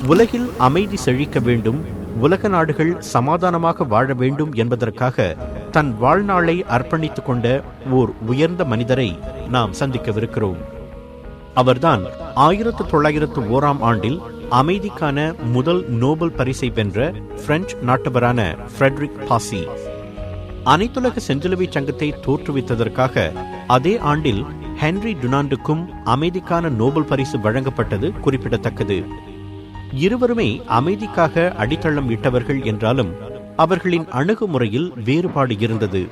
உலகில் அமைதி செழிக்க வேண்டும், உலக நாடுகள் சமாதானமாக வாழ வேண்டும் என்பதற்காக தன் வாழ்நாளை அர்ப்பணித்துக் கொண்ட ஓர் உயர்ந்த மனிதரை நாம் சந்திக்கவிருக்கிறோம். அவர்தான் 1901ஆம் ஆண்டில் அமைதிக்கான முதல் நோபல் பரிசை வென்ற பிரெஞ்சு நாட்டவரான ஃபிரெடரிக் பாசி. அனைத்துலக செஞ்சிலுவை சங்கத்தை தோற்றுவித்ததற்காக அதே ஆண்டில் ஹென்றி டுனாண்டுக்கும் அமைதிக்கான நோபல் பரிசு வழங்கப்பட்டது குறிப்பிடத்தக்கது. இருவருமே அமைதிக்காக அடித்தளம் இட்டவர்கள் என்றாலும் அவர்களின் அணுகுமுறையில் வேறுபாடு இருந்தது.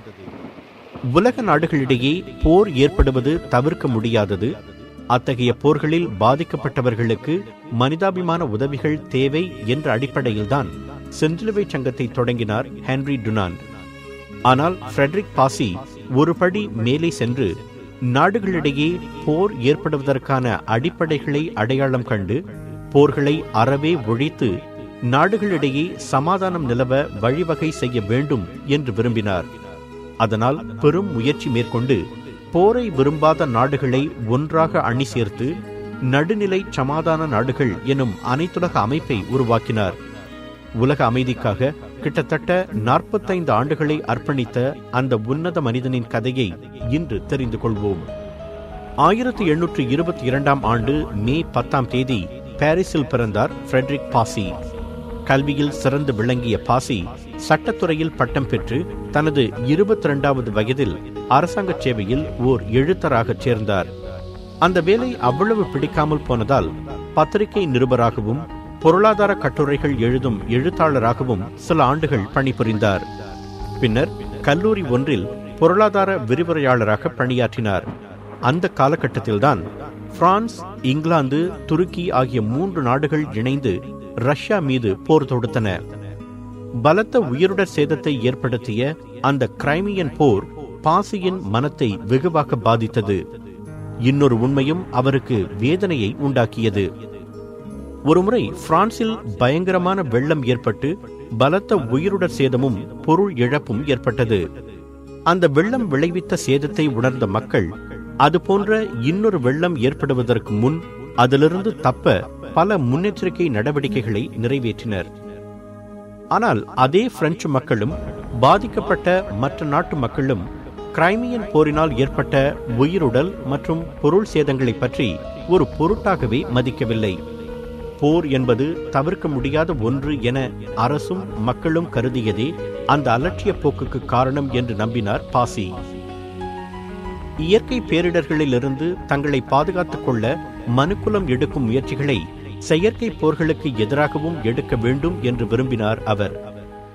உலக நாடுகளிடையே போர் ஏற்படுவது தவிர்க்க முடியாதது. அத்தகைய போர்களில் பாதிக்கப்பட்டவர்களுக்கு மனிதாபிமான உதவிகள் தேவை என்ற அடிப்படையில்தான் செஞ்சிலுவை சங்கத்தை தொடங்கினார் ஹென்றி டுனாண்ட். ஆனால் ஃபிரெடரிக் பாசி ஒரு படி மேலே சென்று நாடுகளிடையே போர் ஏற்படுவதற்கான அடிப்படைகளை அடையாளம் கண்டு போர்களை அறவே ஒழித்து நாடுகளிடையே சமாதானம் நிலவ வழிவகை செய்ய வேண்டும் என்று விரும்பினார். அதனால் பெரும் முயற்சி மேற்கொண்டு போரை விரும்பாத நாடுகளை ஒன்றாக அணி சேர்த்து நடுநிலை சமாதான நாடுகள் எனும் அனைத்துலக அமைப்பை உருவாக்கினார். உலக அமைதிக்காக கிட்டத்தட்ட 45 ஆண்டுகளை அர்ப்பணித்த அந்த உன்னத மனிதனின் கதையை இன்று தெரிந்து கொள்வோம். 1822ஆம் ஆண்டு மே 10ஆம் தேதி பாரிஸில் பிறந்தார் ஃபிரெடரிக் பாசி. கல்வியில் சிறந்து விளங்கிய பாசி சட்டத்துறையில் பட்டம் பெற்று தனது 22வது வயதில் அரசாங்க சேவையில் ஓர் எழுத்தராக சேர்ந்தார். அந்த வேலை அவ்வளவு பிடிக்காமல் போனதால் பத்திரிகை நிருபராகவும் பொருளாதார கட்டுரைகள் எழுதும் எழுத்தாளராகவும் சில ஆண்டுகள் பணிபுரிந்தார். பின்னர் கல்லூரி ஒன்றில் பொருளாதார விரிவுரையாளராக பணியாற்றினார். அந்த காலகட்டத்தில்தான் பிரான்ஸ், இங்கிலாந்து, துருக்கி ஆகிய 3 நாடுகள் இணைந்து ரஷ்யா மீது போர் தொடுத்தன. பலத்த உயிருடர் சேதத்தை ஏற்படுத்திய அந்த கிரைமியன் போர் பாசியின் மனத்தை வெகுவாக பாதித்தது. இன்னொரு உண்மையும் அவருக்கு வேதனையை உண்டாக்கியது. ஒருமுறை பிரான்சில் பயங்கரமான வெள்ளம் ஏற்பட்டு பலத்த உயிருடர் சேதமும் பொருள் இழப்பும் ஏற்பட்டது. அந்த வெள்ளம் விளைவித்த சேதத்தை உணர்ந்த மக்கள் அதுபோன்ற இன்னொரு வெள்ளம் ஏற்படுவதற்கு முன் அதிலிருந்து தப்ப பல முன்னெச்சரிக்கை நடவடிக்கைகளை நிறைவேற்றினர். ஆனால் அதே பிரெஞ்சு மக்களும் பாதிக்கப்பட்ட மற்ற நாட்டு மக்களும் கிரைமியன் போரினால் ஏற்பட்ட உயிருடல் மற்றும் பொருள் சேதங்களை பற்றி ஒரு பொருட்டாகவே மதிக்கவில்லை. போர் என்பது தவிர்க்க முடியாத ஒன்று என அரசும் மக்களும் கருதியதே அந்த அலட்சிய போக்குக்கு காரணம் என்று நம்பினார் பாசி. இயற்கை பேரிடர்களிலிருந்து தங்களை பாதுகாத்துக் கொள்ள மனுக்குலம் எடுக்கும் முயற்சிகளை செயற்கை போர்களுக்கு எதிராகவும் எடுக்க வேண்டும் என்று விரும்பினார் அவர்.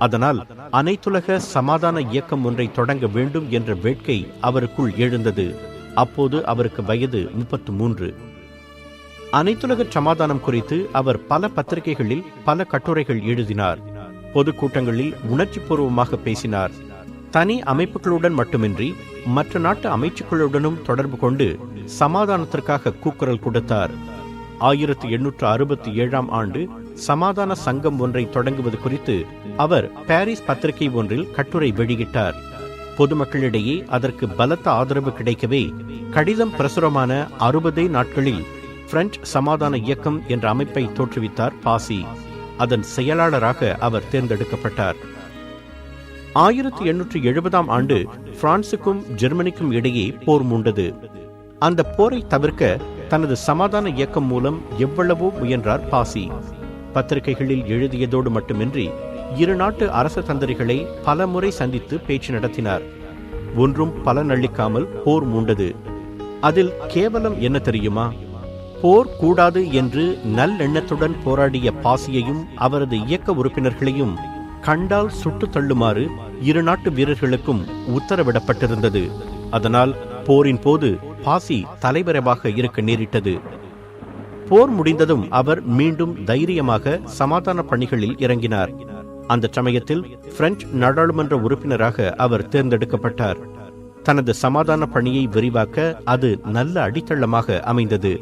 அதனால் அனைத்துலக சமாதான இயக்கம் ஒன்றை தொடங்க வேண்டும் என்ற வேட்கை அவருக்குள் எழுந்தது. அப்போது அவருக்கு வயது 33. அனைத்துலக சமாதானம் குறித்து அவர் பல பத்திரிகைகளில் பல கட்டுரைகள் எழுதினார். பொதுக்கூட்டங்களில் உணர்ச்சி பூர்வமாக பேசினார். தனி அமைப்புகளுடன் மட்டுமின்றி மற்ற நாட்டு அமைச்சுக்களுடனும் தொடர்பு கொண்டு சமாதானத்திற்காக கூக்குரல் கொடுத்தார். 1867ஆம் ஆண்டு சமாதான சங்கம் ஒன்றை தொடங்குவது குறித்து அவர் பாரிஸ் பத்திரிகை ஒன்றில் கட்டுரை வெளியிட்டார். பொதுமக்களிடையே அதற்கு பலத்த ஆதரவு கிடைக்கவே கடிதம் பிரசுரமான 60 நாட்களில் பிரெஞ்சு சமாதான இயக்கம் என்ற அமைப்பை தோற்றுவித்தார் பாசி. அதன் செயலாளராக அவர் தேர்ந்தெடுக்கப்பட்டார். 1870ஆம் ஆண்டு பிரான்சுக்கும் ஜெர்மனிக்கும் இடையே போர் மூண்டது. அந்த போரை தவிர்க்க தனது சமாதான இயக்கம் மூலம் எவ்வளவோ முயன்றார் பாசி. பத்திரிகைகளில் எழுதியதோடு மட்டுமின்றி 2 நாட்டு அரச தந்திரிகளை பல முறை சந்தித்து பேச்சு நடத்தினார். ஒன்றும் பலனளிக்காமல் போர் மூண்டது. அதில் கேவலம் என்ன தெரியுமா? போர் கூடாது என்று நல்லெண்ணத்துடன் போராடிய பாசியையும் அவரது இயக்க உறுப்பினர்களையும் கண்டால் சுட்டு தள்ளுமாறு 2 நாட்டு வீரர்களுக்கும் உத்தரவிடப்பட்டிருந்தது. அதனால் போரின் போது பாசி தலைவரவாக இருக்க நேரிட்டது. போர் முடிந்ததும் அவர் மீண்டும் தைரியமாக சமாதான பணிகளில் இறங்கினார். அந்த சமயத்தில் பிரெஞ்சு நாடாளுமன்ற உறுப்பினராக அவர் தேர்ந்தெடுக்கப்பட்டார். தனது சமாதான பணியை விரிவாக்க அது நல்ல அடித்தளமாக அமைந்தது.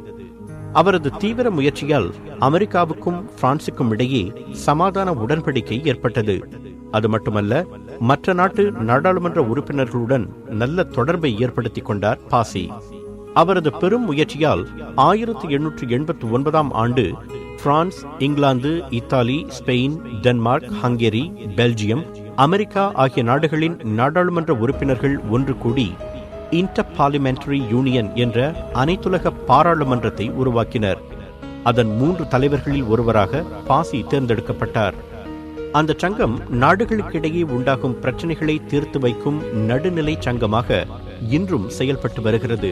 அவரது தீவிர முயற்சியால் அமெரிக்காவுக்கும் பிரான்சுக்கும் இடையே சமாதான உடன்படிக்கை ஏற்பட்டது. அது மட்டுமல்ல, மற்ற நாட்டு நாடாளுமன்ற உறுப்பினர்களுடன் நல்ல தொடர்பை ஏற்படுத்திக் கொண்டார் பாசி. அவரது பெரும் முயற்சியால் 1889ஆம் ஆண்டு France, England, Italy, Spain, Denmark, Hungary, Belgium, America ஆகிய நாடுகளின் நாடாளுமன்ற உறுப்பினர்கள் ஒன்று கூடி இன்டர் பார்லிமெண்டரி யூனியன் என்ற அனைத்துலக பாராளுமன்றத்தை உருவாக்கினர். அதன் 3 தலைவர்களில் ஒருவராக பாசி தேர்ந்தெடுக்கப்பட்டார். அந்த சங்கம் நாடுகளுக்கிடையே உண்டாகும் பிரச்சனைகளை தீர்த்து வைக்கும் நடுநிலை சங்கமாக இன்றும் செயல்பட்டு வருகிறது.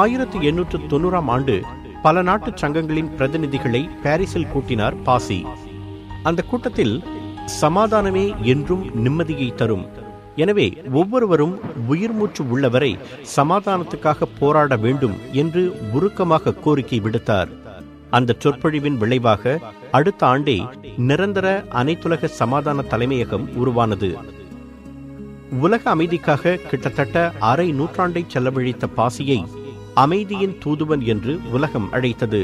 1890ஆம் ஆண்டு பல நாட்டு சங்கங்களின் பிரதிநிதிகளை பாரிஸில் கூட்டினார் பாசி. அந்த கூட்டத்தில் சமாதானமே என்றும் நிம்மதியை தரும், எனவே ஒவ்வொருவரும் உயிர் மூச்சு உள்ளவரை சமாதானத்துக்காக போராட வேண்டும் என்று உருக்கமாக கோரிக்கை விடுத்தார். அந்த சொற்பொழிவின் விளைவாக அடுத்த ஆண்டே நிரந்தர அனைத்துலக சமாதான தலைமையகம் உருவானது. உலக அமைதிக்காக கிட்டத்தட்ட அரை நூற்றாண்டை செலவழித்த பாசியை அமைதியின் தூதுவன் என்று உலகம் அழைத்தது.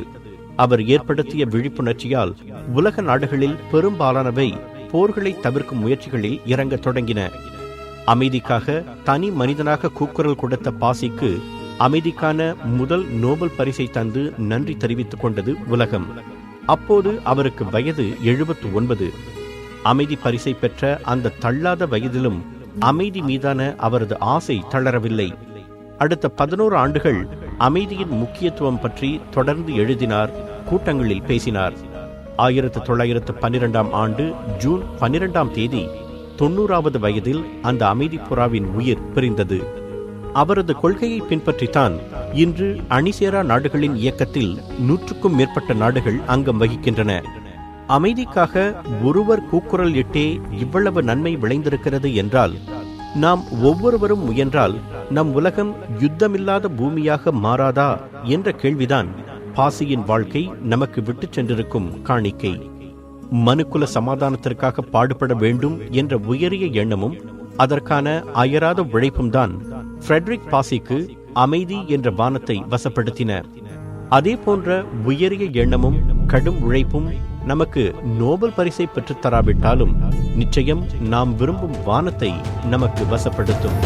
அவர் ஏற்படுத்திய விழிப்புணர்ச்சியால் உலக நாடுகளில் பெரும்பாலானவை போர்களை தவிர்க்கும் முயற்சிகளில் இறங்க தொடங்கின. அமைதிக்காக தனி மனிதனாக கூக்குரல் கொடுத்த பாசிக்கு அமைதிக்கான முதல் நோபல் பரிசை தந்து நன்றி தெரிவித்துக் கொண்டது உலகம். அப்போது அவருக்கு வயது 79. அமைதி பரிசை பெற்ற அந்த தள்ளாத வயதிலும் அமைதி மீதான அவரது ஆசை தளரவில்லை. அடுத்த 11 ஆண்டுகள் அமைதியின் முக்கியத்துவம் பற்றி தொடர்ந்து எழுதினார், கூட்டங்களில் பேசினார். 1912ஆம் ஆண்டு ஜூன் 12ஆம் தேதி 90வது வயதில் அந்த அமைதி புறாவின் உயிர் பிரிந்தது. அவரது கொள்கையை பின்பற்றித்தான் இன்று அணிசேரா நாடுகளின் இயக்கத்தில் 100க்கும் மேற்பட்ட நாடுகள் அங்கம் வகிக்கின்றன. அமைதிக்காக ஒருவர் கூக்குரல் இட்டே இவ்வளவு நன்மை விளைந்திருக்கிறது என்றால், நாம் ஒவ்வொருவரும் முயன்றால் நம் உலகம் யுத்தமில்லாத பூமியாக மாறாதா என்ற கேள்விதான் பாசியின் வாழ்க்கை நமக்கு விட்டு சென்றிருக்கும் காணிக்கை. மனுக்குல சமாதானத்திற்காக பாடுபட வேண்டும் என்ற உயரிய எண்ணமும் அதற்கான அயராத உழைப்பும் தான் ஃப்ரெட்ரிக் பாசிக்கு அமைதி என்ற வானத்தை வசப்படுத்தின. அதே போன்ற உயரிய எண்ணமும் கடும் உழைப்பும் நமக்கு நோபல் பரிசை பெற்றுத்தராவிட்டாலும் நிச்சயம் நாம் விரும்பும் வானத்தை நமக்கு வசப்படுத்தும்.